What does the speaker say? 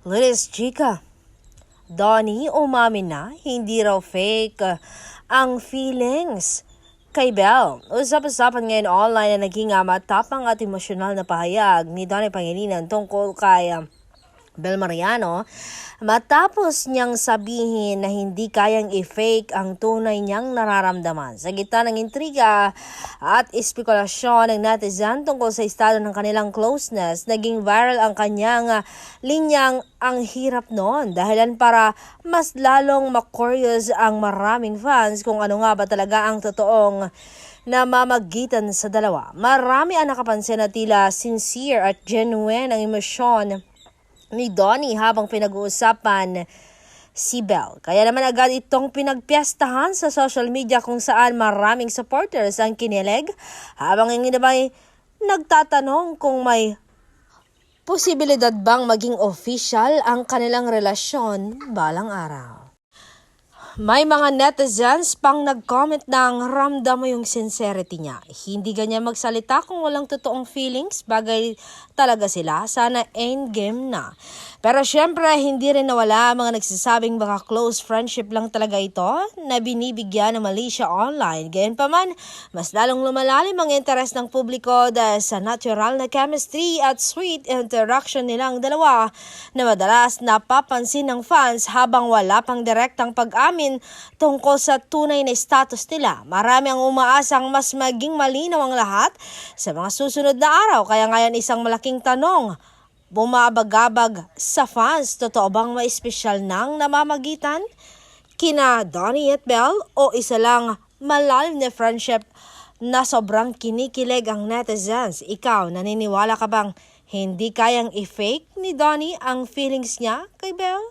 Lilis Chica, Donnie umamin na hindi raw fake ang feelings kay Belle. Usap-usapan ngayon online na naging matapang at emosyonal na pahayag ni Donnie Pangilinan tungkol kay Belle Mariano matapos niyang sabihin na hindi kayang i-fake ang tunay niyang nararamdaman. Sa gitna ng intriga at espekulasyon ng netizen tungkol sa estado ng kanilang closeness, naging viral ang kanyang linyang "ang hirap noon" dahilan para mas lalong ma-curious ang maraming fans kung ano nga ba talaga ang totoong namamagitan sa dalawa. Marami ang nakapansin na tila sincere at genuine ang emosyon ni Donnie habang pinag-uusapan si Belle. Kaya naman agad itong pinagpiestahan sa social media kung saan maraming supporters ang kinilig habang ang iba ay nagtatanong kung may posibilidad bang maging official ang kanilang relasyon balang araw. May mga netizens pang nag-comment ng ramdam mo yung sincerity niya. Hindi ganyan magsalita kung walang totoong feelings. Bagay talaga sila. Sana endgame na. Pero syempre, hindi rin nawala mga nagsasabing baka close friendship lang talaga ito na binibigyan ng mali siya online. Gayunpaman, mas lalong lumalalim ang interes ng publiko dahil sa natural na chemistry at sweet interaction nilang dalawa na madalas napapansin ng fans habang wala pang direktang pag-amin tungkol sa tunay na status nila. Marami ang umaasang mas maging malinaw ang lahat sa mga susunod na araw. Kaya ngayon isang malaking tanong bumabagabag sa fans. Totoo bang may espesyal nang namamagitan kina Donnie at Belle o isa lang malalim na friendship na sobrang kinikilig ang netizens? Ikaw, naniniwala ka bang hindi kayang i-fake ni Donnie ang feelings niya kay Belle?